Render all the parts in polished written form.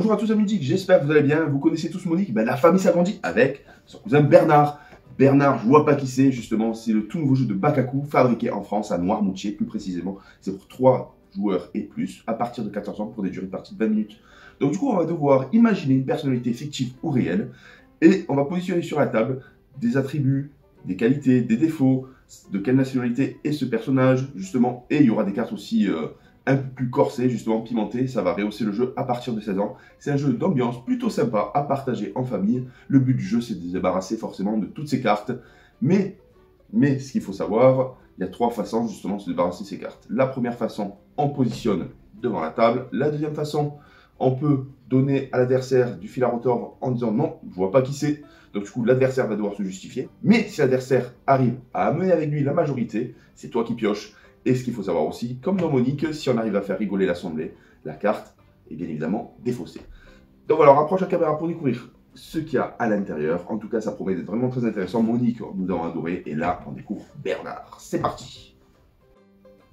Bonjour à tous amis geeks, j'espère que vous allez bien. Vous connaissez tous Monique, la famille s'agrandit avec son cousin Bernard. Bernard, je vois pas qui c'est justement, c'est le tout nouveau jeu de Bakaku fabriqué en France à Noirmoutier plus précisément. C'est pour 3 joueurs et plus à partir de 14 ans pour des durées de partie de 20 minutes. Donc du coup on va devoir imaginer une personnalité fictive ou réelle et on va positionner sur la table des attributs, des qualités, des défauts, de quelle nationalité est ce personnage justement, et il y aura des cartes aussi un peu plus corsées, justement pimentées, ça va rehausser le jeu à partir de 16 ans. C'est un jeu d'ambiance plutôt sympa à partager en famille. Le but du jeu c'est de se débarrasser forcément de toutes ces cartes, mais ce qu'il faut savoir, il y a 3 façons justement de se débarrasser de ces cartes. La première façon, on positionne devant la table. La deuxième façon, on peut donner à l'adversaire du fil à retordre en disant non, je vois pas qui c'est. Donc du coup, l'adversaire va devoir se justifier. Mais si l'adversaire arrive à amener avec lui la majorité, c'est toi qui pioches. Et ce qu'il faut savoir aussi, comme dans Monique, si on arrive à faire rigoler l'assemblée, la carte est bien évidemment défaussée. Donc voilà, on rapproche la caméra pour découvrir ce qu'il y a à l'intérieur. En tout cas, ça promet d'être vraiment très intéressant. Monique, nous avons adoré. Et là, on découvre Bernard. C'est parti.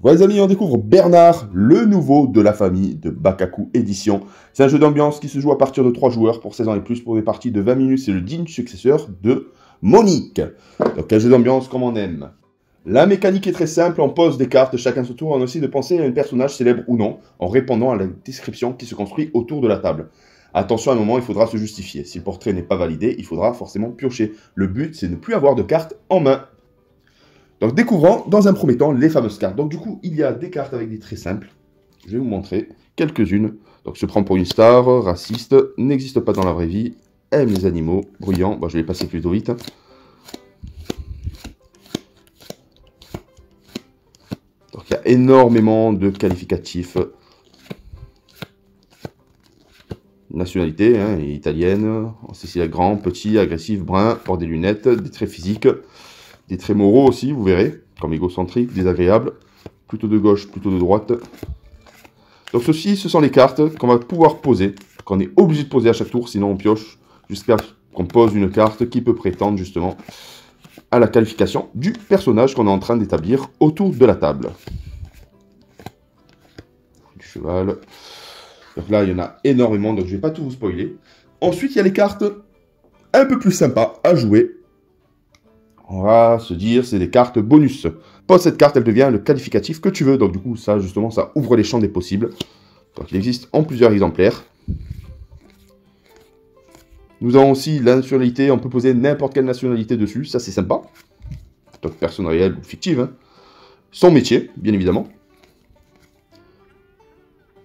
Voilà les amis, on découvre Bernard, le nouveau de la famille de Bakaku Édition. C'est un jeu d'ambiance qui se joue à partir de 3 joueurs pour 16 ans et plus pour des parties de 20 minutes. C'est le digne successeur de Monique. Donc un jeu d'ambiance comme on aime. La mécanique est très simple, on pose des cartes, chacun son tour, on essaie de penser à un personnage célèbre ou non, en répondant à la description qui se construit autour de la table. Attention, à un moment, il faudra se justifier. Si le portrait n'est pas validé, il faudra forcément piocher. Le but, c'est de ne plus avoir de cartes en main. Donc découvrons dans un premier temps les fameuses cartes. Donc du coup, il y a des cartes avec des traits simples. Je vais vous montrer quelques-unes. Donc se prend pour une star, raciste, n'existe pas dans la vraie vie, aime les animaux, bruyant. Bon, je vais passer plutôt vite. Donc il y a énormément de qualificatifs. Nationalité, hein, italienne, Cécile grand, petit, agressif, brun, porte des lunettes, des traits physiques. Des traits moraux aussi, vous verrez, comme égocentrique, désagréable, plutôt de gauche, plutôt de droite. Donc ceci, ce sont les cartes qu'on va pouvoir poser, qu'on est obligé de poser à chaque tour, sinon on pioche, jusqu'à ce qu'on pose une carte qui peut prétendre justement à la qualification du personnage qu'on est en train d'établir autour de la table. Du cheval. Donc là, il y en a énormément, donc je ne vais pas tout vous spoiler. Ensuite, il y a les cartes un peu plus sympas à jouer. On va se dire, c'est des cartes bonus. Pose cette carte, elle devient le qualificatif que tu veux. Donc du coup, ça, justement, ça ouvre les champs des possibles. Donc il existe en plusieurs exemplaires. Nous avons aussi la nationalité. On peut poser n'importe quelle nationalité dessus. Ça, c'est sympa. Donc personne réelle ou fictive. Hein. Son métier, bien évidemment.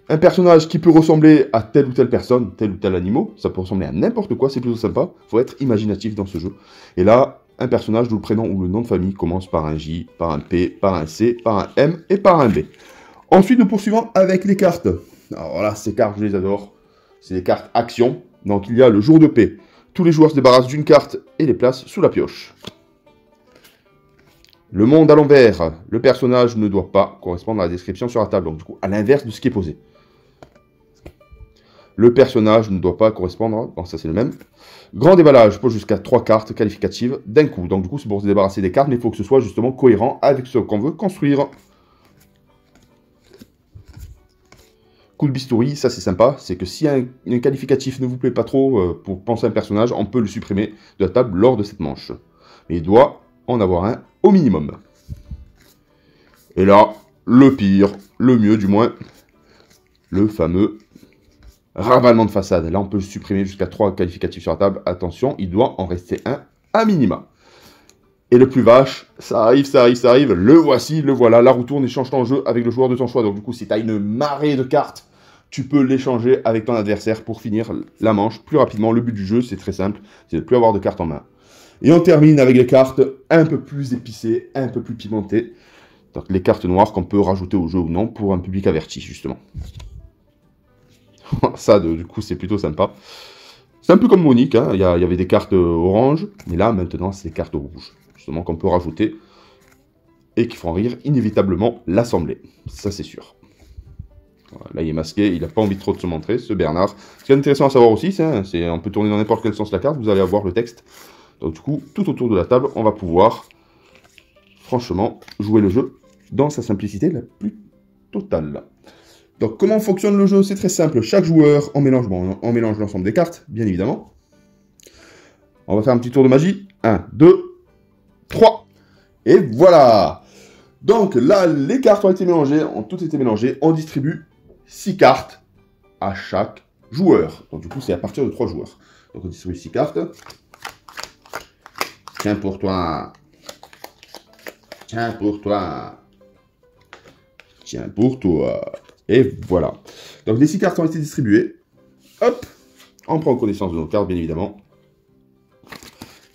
Un personnage qui peut ressembler à telle ou telle personne, tel ou tel animal. Ça peut ressembler à n'importe quoi, c'est plutôt sympa. Il faut être imaginatif dans ce jeu. Et là, un personnage dont le prénom ou le nom de famille commence par un J, par un P, par un C, par un M et par un B. Ensuite, nous poursuivons avec les cartes. Alors voilà, ces cartes, je les adore. C'est des cartes action. Donc il y a le jour de paix. Tous les joueurs se débarrassent d'une carte et les placent sous la pioche. Le monde à l'envers. Le personnage ne doit pas correspondre à la description sur la table. Donc du coup, à l'inverse de ce qui est posé. Le personnage ne doit pas correspondre, bon ça c'est le même. Grand déballage, je pose jusqu'à 3 cartes qualificatives d'un coup. Donc du coup c'est pour se débarrasser des cartes, mais il faut que ce soit justement cohérent avec ce qu'on veut construire. Coup de bistouri, ça c'est sympa, c'est que si un qualificatif ne vous plaît pas trop pour penser à un personnage, on peut le supprimer de la table lors de cette manche. Mais il doit en avoir un au minimum. Et là, le pire, le mieux du moins, le fameux ravalement de façade. Là, on peut supprimer jusqu'à 3 qualificatifs sur la table. Attention, il doit en rester un à minima. Et le plus vache, ça arrive, ça arrive, ça arrive. Le voici, le voilà. La roue tourne et change ton jeu avec le joueur de ton choix. Donc du coup, si tu as une marée de cartes, tu peux l'échanger avec ton adversaire pour finir la manche plus rapidement. Le but du jeu, c'est très simple. C'est de ne plus avoir de cartes en main. Et on termine avec les cartes un peu plus épicées, un peu plus pimentées. Donc les cartes noires qu'on peut rajouter au jeu ou non pour un public averti, justement. Ça, du coup, c'est plutôt sympa. C'est un peu comme Monique, hein. Il y avait des cartes oranges, mais là, maintenant, c'est des cartes rouges, justement, qu'on peut rajouter et qui font rire inévitablement l'assemblée. Ça, c'est sûr. Voilà, là, il est masqué, il n'a pas envie trop de se montrer, ce Bernard. Ce qui est intéressant à savoir aussi, c'est on peut tourner dans n'importe quel sens la carte, vous allez avoir le texte. Donc, du coup, tout autour de la table, on va pouvoir, franchement, jouer le jeu dans sa simplicité la plus totale. Donc, comment fonctionne le jeu? C'est très simple. Chaque joueur, on mélange l'ensemble des cartes, bien évidemment. On va faire un petit tour de magie. 1, 2, 3. Et voilà. Donc là, les cartes ont toutes été mélangées. On distribue 6 cartes à chaque joueur. Donc du coup, c'est à partir de 3 joueurs. Donc on distribue 6 cartes. Tiens pour toi. Tiens pour toi. Tiens pour toi. Et voilà. Donc les 6 cartes ont été distribuées. Hop. On prend connaissance de nos cartes, bien évidemment.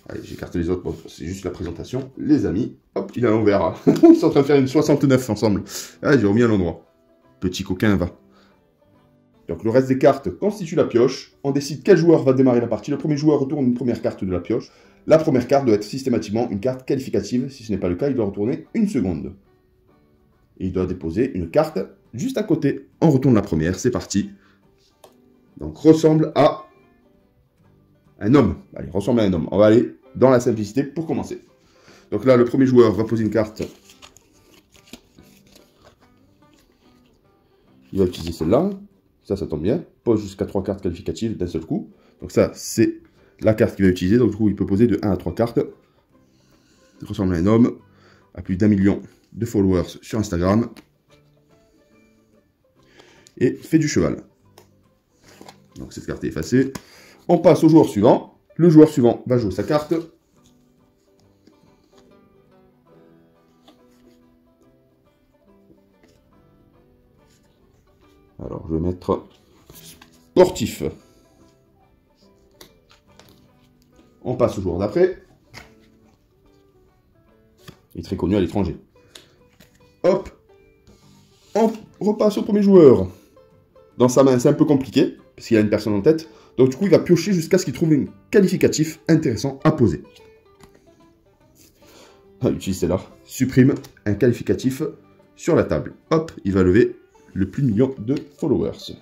Allez, j'écarte les autres. Bon, c'est juste la présentation. Les amis. Hop, il a l'envers. Ils sont en train de faire une 69 ensemble. Ah, j'ai remis à l'endroit. Petit coquin va. Donc le reste des cartes constitue la pioche. On décide quel joueur va démarrer la partie. Le premier joueur retourne une première carte de la pioche. La première carte doit être systématiquement une carte qualificative. Si ce n'est pas le cas, il doit retourner une seconde. Et il doit déposer une carte juste à côté. On retourne la première, c'est parti. Donc ressemble à un homme. Allez, ressemble à un homme. On va aller dans la simplicité pour commencer. Donc là, le premier joueur va poser une carte. Il va utiliser celle-là. Ça tombe bien. Pose jusqu'à 3 cartes qualificatives d'un seul coup. Donc ça, c'est la carte qu'il va utiliser. Donc du coup, il peut poser de 1 à 3 cartes. Il ressemble à un homme. A plus d'1 million de followers sur Instagram. Et fait du cheval. Donc cette carte est effacée. On passe au joueur suivant. Le joueur suivant va jouer sa carte. Alors, je vais mettre sportif. On passe au joueur d'après. Il est très connu à l'étranger. Hop. On repasse au premier joueur. Dans sa main, c'est un peu compliqué, parce qu'il a une personne en tête. Donc, du coup, il va piocher jusqu'à ce qu'il trouve un qualificatif intéressant à poser. Ah, utilise celle-là. Supprime un qualificatif sur la table. Hop, il va lever le plus de million de followers.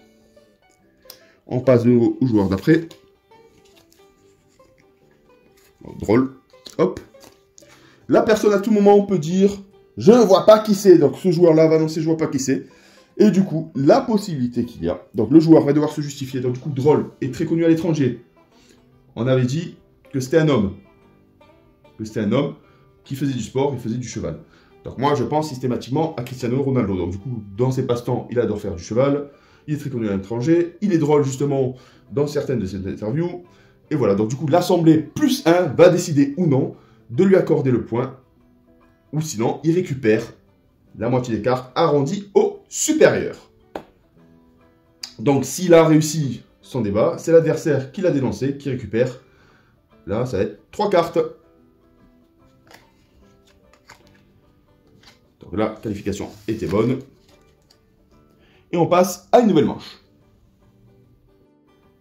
On passe de nouveau au joueur d'après. Drôle. Hop. La personne, à tout moment, on peut dire « Je ne vois pas qui c'est ». Donc, ce joueur-là va annoncer « Je ne vois pas qui c'est ». Et du coup, la possibilité qu'il y a, donc le joueur va devoir se justifier. Donc du coup, Drôle est très connu à l'étranger. On avait dit que c'était un homme. Que c'était un homme qui faisait du sport, il faisait du cheval. Donc moi, je pense systématiquement à Cristiano Ronaldo. Donc du coup, dans ses passe-temps, il adore faire du cheval. Il est très connu à l'étranger. Il est drôle, justement, dans certaines de ses interviews. Et voilà, donc du coup, l'Assemblée plus 1 va décider ou non de lui accorder le point. Ou sinon, il récupère la moitié des cartes arrondies au supérieur. Donc, s'il a réussi son débat, c'est l'adversaire qui l'a dénoncé, qui récupère. Là, ça va être 3 cartes. Donc la qualification était bonne. Et on passe à une nouvelle manche.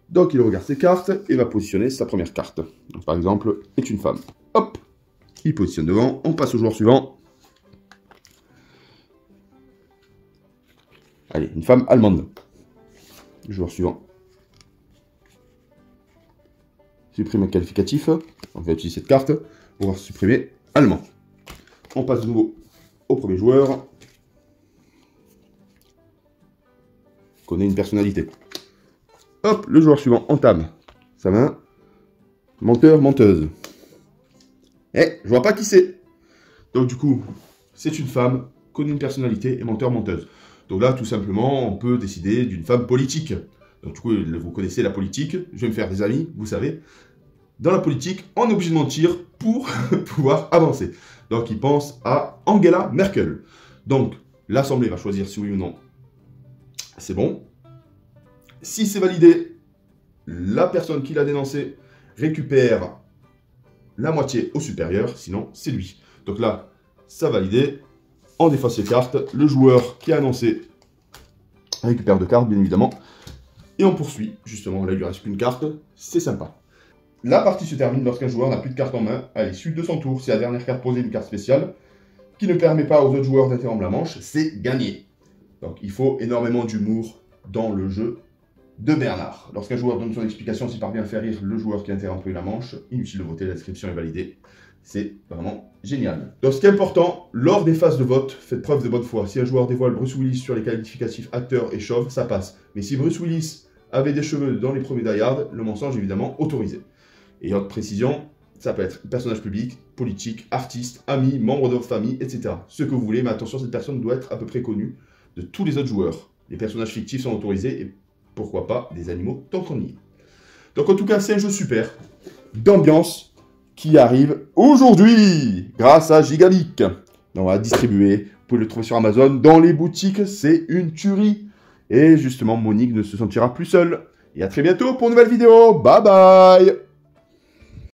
Donc, il regarde ses cartes et va positionner sa première carte. Donc, par exemple, est une femme. Hop, il positionne devant. On passe au joueur suivant. Allez, une femme allemande. Joueur suivant. Supprime un qualificatif. On va utiliser cette carte pour pouvoir supprimer allemand. On passe de nouveau au premier joueur. Connaît une personnalité. Hop, le joueur suivant entame sa main. Menteur, menteuse. Eh, je vois pas qui c'est. Donc du coup, c'est une femme, connaît une personnalité et menteur, menteuse. Donc là, tout simplement, on peut décider d'une femme politique. Donc du coup, vous connaissez la politique, je vais me faire des amis, vous savez. Dans la politique, on est obligé de mentir pour pouvoir avancer. Donc il pense à Angela Merkel. Donc l'Assemblée va choisir si oui ou non. C'est bon. Si c'est validé, la personne qui l'a dénoncé récupère la moitié au supérieur, sinon c'est lui. Donc là, ça validé. On efface les cartes. Le joueur qui a annoncé récupère 2 cartes, bien évidemment. Et on poursuit. Justement, là, il lui reste qu'une carte. C'est sympa. La partie se termine lorsqu'un joueur n'a plus de carte en main à l'issue de son tour. Si la dernière carte posée est une carte spéciale qui ne permet pas aux autres joueurs d'interrompre la manche, c'est gagné. Donc, il faut énormément d'humour dans le jeu de Bernard. Lorsqu'un joueur donne son explication, s'il parvient à faire rire le joueur qui a interrompu la manche, inutile de voter, la description est validée. C'est vraiment génial. Donc ce qui est important, lors des phases de vote, faites preuve de bonne foi. Si un joueur dévoile Bruce Willis sur les qualificatifs acteur et chauve, ça passe. Mais si Bruce Willis avait des cheveux dans les premiers Die Hard, le mensonge évidemment autorisé. Et autre précision, ça peut être personnage public, politique, artiste, ami, membre de votre famille, etc. Ce que vous voulez, mais attention, cette personne doit être à peu près connue de tous les autres joueurs. Les personnages fictifs sont autorisés et pourquoi pas des animaux tant qu'on y est. Donc en tout cas, c'est un jeu super, d'ambiance, qui arrive aujourd'hui, grâce à Gigabeak. On va distribuer, vous pouvez le trouver sur Amazon, dans les boutiques, c'est une tuerie. Et justement, Monique ne se sentira plus seule. Et à très bientôt pour une nouvelle vidéo, bye bye.